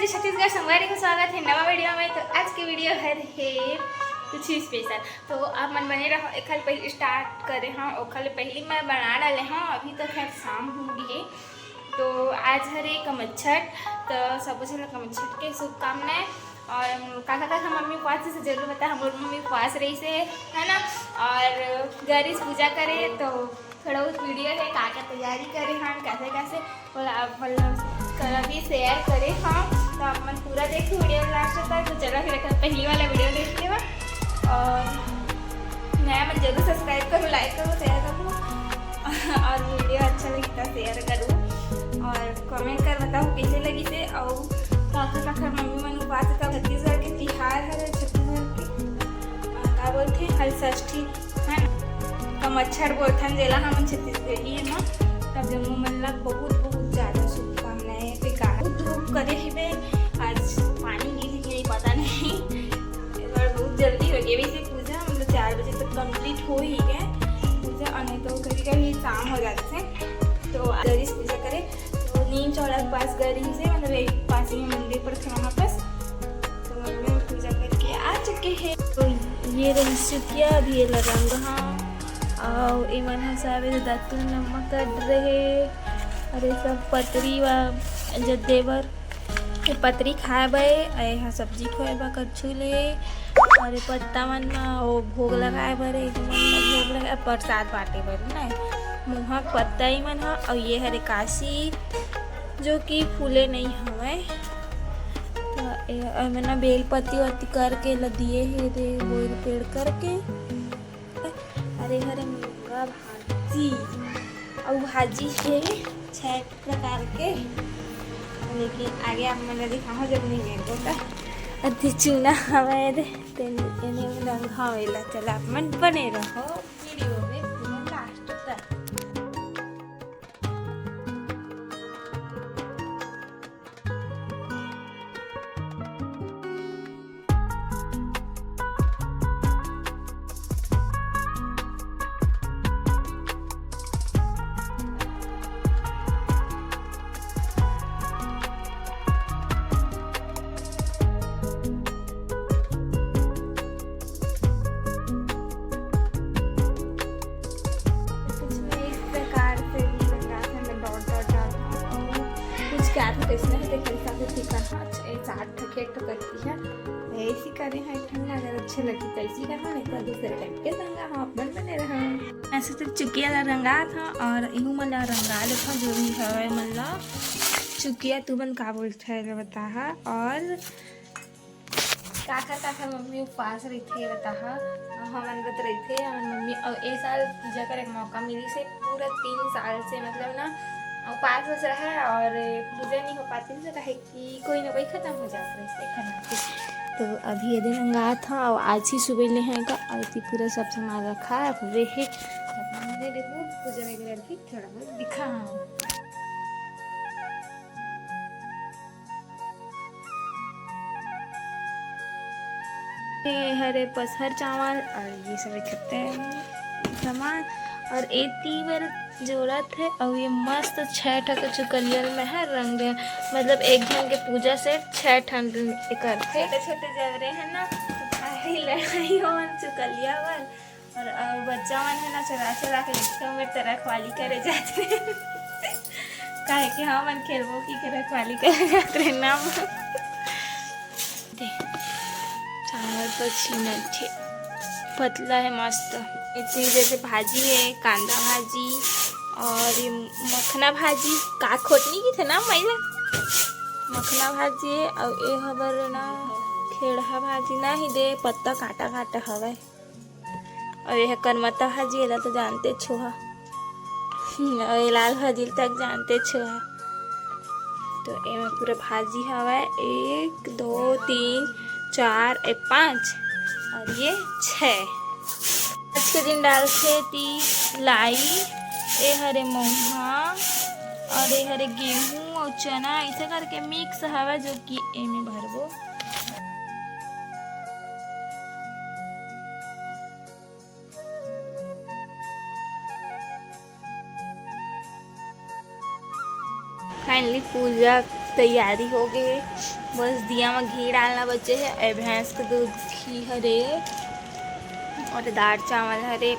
जी छत्तीसगढ़ संगवारी को स्वागत है नवा वीडियो में। तो आज की वीडियो है कुछ ही स्पेशल। तो आप मन बने रहो। एक खल पहले स्टार्ट करे हाँ और खल पहले मैं बना डाले हाँ। अभी तो खैर शाम हो गई है। तो आज हरे कमच्छट। तो सब कमच्छट के शुभकामनाएं। और काका काका मम्मी उपवास से जरूर बता, हमारे मम्मी उपवास रही से है ना। और गणेश पूजा करे तो थोड़ा उस वीडियो है का तैयारी करे हाँ कैसे कैसे और भी शेयर करे हाँ। तो आप मन पूरा देखो वीडियो लास्ट तक। तो चलो फिर पहली वाला वीडियो देख लेवा और नया मन जरूर सब्सक्राइब करो, लाइक करो, शेयर करो और वीडियो अच्छा लगी तो शेयर करो और कमेंट कर बताओ कैसे लगी से। और काखर मम्मी मन उपवास का छत्तीसगढ़ के तिहार है, छत्तीसगढ़ के क्या बोलते हैं हलषष्ठी है कमच्छट बोलथन जेला हम छत्तीसगढ़ी है ना। तब जम्मू मन ला बहुत ज़्यादा शुभकामनाएं। धूप करे हे आज पानी गिरी कि नहीं पता नहीं। इस बार बहुत जल्दी हो गई वैसे पूजा, मतलब 4 बजे तक कंप्लीट हो ही गए पूजा। और नहीं तो कभी कभी शाम हो जाते हैं। तो गणेश पूजा करे तो नीम चौड़ा के पास गरी से मतलब एक पास ही मंदिर पर थे वहाँ पास। तो मम्मी पूजा करके आ चुके हैं। तो ये रंग अभी रंग हाँ और इमन हसावे दातू नमक कट रहे। अरे सब पतरी व जदेवर पतरी खाए बे हाँ सब्जी खोए बा कच्छू ले। अरे पत्ता मन वो भोग लगाए बर भोग लगाए प्रसाद बांटे बर ना मुहक पत्ता ही मन हा। और ये हरे काशी जो कि फूले नहीं हवे तो ना बेल पत्ती वत्ती करके ल दिए हे रे वो पेड़ करके। अरे हरे मुनगा भाजी और भाजी है 6 प्रकार के। लेकिन आगे आप मैंने दिखा जब नहीं मेरे को तो अति चूना हमारे रंग हवेला। चला आप मन बने रहो वीडियो में पूरा लास्ट तक। क्या था इसमें देखिए सब ठीक है। 4 ठकेट तो करती है ऐसी करे हैं ठंडा अगर अच्छे लगती तो ऐसी करना नहीं तो दूसरे टाइप के रंगा हाँ अपन बने रहा। ऐसे तो चुकिया ला रंगा था और इहू मन ला रंगा ले था जो भी है मन ला चुकिया तू मन का बोलते है बता। और काका मम्मी उपवास रही थे बता हमन बत रही थे मम्मी। और एक साल पूजा करे मौका मिली से पूरा 3 साल से मतलब ना उपवास बच रहा है और पूजा नहीं हो पाती तो कहे कि कोई ना कोई खत्म हो जाता है इससे खाना। तो अभी ये दिन रंगा था और आज ही सुबह ले हैं का और पूरा सब सामान रखा है हुए है देखो पूजा वगैरह की थोड़ा बहुत दिखा। हरे पसहर चावल और ये सब इकट्ठे हैं सामान। और एती बार जरूरत है और ये मस्त 6 ठक चुकलियल में है रंग मतलब एक जन के पूजा से 6 ठन करते छोटे जवरे है ना लड़ाई हो चुकलिया वन। और बच्चा मन है ना चला के देखते रखवाली करे जाते काहे कि हाँ मन खेलबो की रखवाली करे जाते नाम चावल तो छीना थे पतला है मस्त। इतनी जैसे भाजी है कांदा भाजी और ये मखना भाजी का खोटनी की थे ना मैला मखना भाजी है। और ये हबर ना खेड़ा भाजी ना ही दे पत्ता काटा काटा हवा। और यह करमता भाजी एला तो जानते छोहा और ये लाल भाजी तक जानते छोहा। तो ये पूरा भाजी हवा 1 2 3 4 5 और ये 6। आज के दिन डालते ती लाई ए हरे मोहा और ए हरे गेहूँ और चना ऐसे करके मिक्स हवा जो कि एमे भरबो। फाइनली पूजा तैयारी हो गई है, बस दिया में घी डालना बचे है। भैंस का दूध घी हरे और दाल चावल हरे,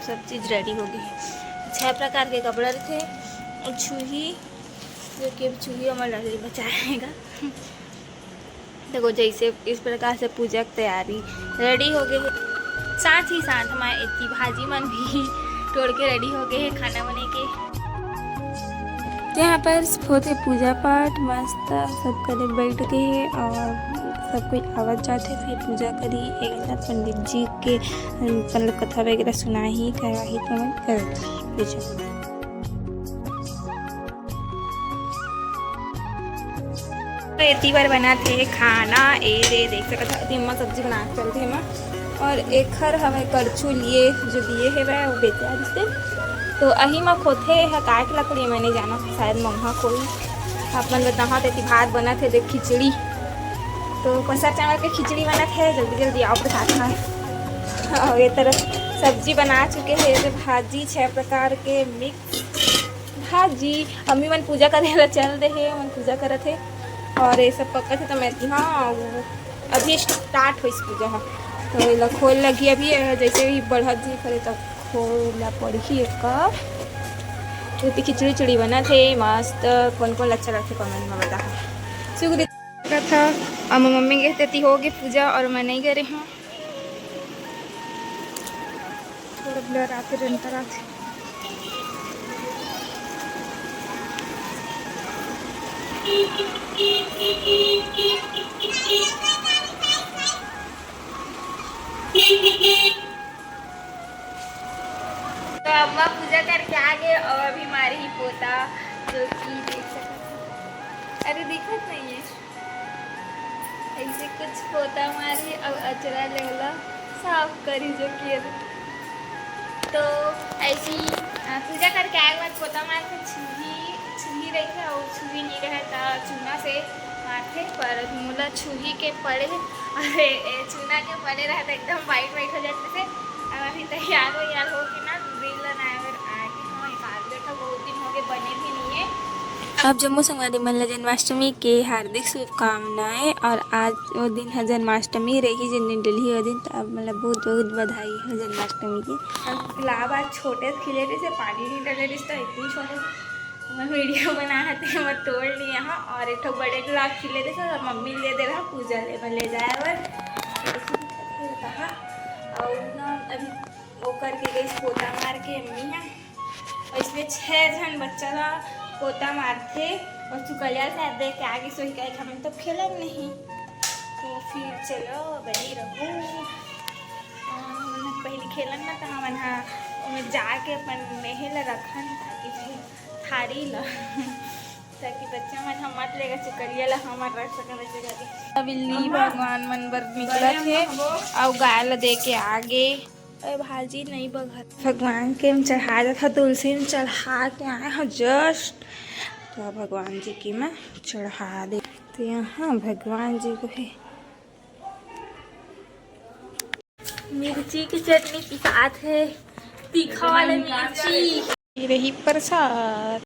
सब चीज़ रेडी हो गई है। 6 प्रकार के कपड़े थे और छुही, जो कि छुही हमारे लड़की बचाएगा। देखो जैसे इस प्रकार से पूजा की तैयारी रेडी हो गई है। साथ ही साथ हमारे इतनी भाजी मन भी तोड़ के रेडी हो गए हैं खाना बने के। यहाँ पर होते पूजा पाठ मस्त सब करे बैठ गए और सब कोई आवाज जाते फिर पूजा करी। एक साथ पंडित जी के मतलब कथा वगैरह सुनाही करवाही तो मैं कर इतनी बार बना थे खाना ए देख सकता था अम्मा सब्जी बना चलते हैं। और एक हर हमें करछू लिए जो दिए है वह वो बेचा जिससे तो अही में खोथे है काय के लकड़ी मैंने जाना शायद मंगा कोई अपन बताहा थे भात बना थे देख खिचड़ी तो पसर चावल के खिचड़ी बना थे जल्दी जल्दी आओ प्रसाद खाए। और ये तरफ सब्जी बना चुके हैं जैसे भाजी 6 प्रकार के मिक्स भाजी अम्मी मन पूजा करे चल दे है मन पूजा करे थे और ये सब पक्का थे तो मैं हाँ अभी स्टार्ट हुई पूजा है तो ये खोल लगी अभी जैसे ही बढ़त जी करे तो खोला पड़ी एक तो खिचड़ी चिड़ी बना थे मस्त। कौन कौन अच्छा लगते कमेंट में बता शुक्रिया था। अब मम्मी कहते थी होगी पूजा और मैं नहीं करे हूँ थोड़ा ब्लर आते रंतर आते। तो अम्मा पूजा करके आ गए और अभी हमारी ही पोता जो कि देख सकते अरे दिखत नहीं है ऐसे कुछ पोता हमारी अब अचरा लेवला साफ करी जो कि तो ऐसी पूजा करके आए बाद पोता मारते छुही रही है और छुही नहीं रहता चूना से मारते पर मुला छुही के पड़े अरे चूना के पड़े रहता एकदम वाइट हो जाते थे। अब अभी तैयार हो कि ना रील बनाए आगे हाँ एक आध देखा बहुत दिन हो गए बने भी नहीं है। अब जम्मू संगवारी महिला जन्माष्टमी के हार्दिक शुभकामनाएं और आज वो दिन है जन्माष्टमी रही जिन दिन डली वो दिन तो अब मतलब बहुत बहुत बधाई है जन्माष्टमी की। गुलाब आज छोटे खिले थे से पानी नहीं डले थे तो इतनी छोटे मैं वीडियो बना थे मैं तोड़ ली यहाँ और एक बड़े गुलाब खिले थे तो मम्मी ले दे रहा पूजा ले जाए और ना अभी वो करके गई पोता मार के अम्मी है और इसमें 6 जन बच्चा का पोता मारते और सुकलिया से देख के आगे सोई का हमें तो खेलन नहीं तो फिर चलो बनी रहो पहले खेलन ना तो हम हाँ जाके अपन मेहल रखन ताकि फिर थारी ला ताकि बच्चा मन हम मत लेगा चुकलिया ला हमार रख सके वैसे करके। बिल्ली भगवान मन बर निकला थे और गाय ला दे के आगे भाजी नहीं बघत भगवान के हम चढ़ा था तुलसी में चढ़ा के आए हैं जस्ट तो भगवान जी की मैं चढ़ा दे तो यहाँ भगवान जी को है मिर्ची की चटनी के साथ है तीखा वाला मिर्ची रही प्रसाद।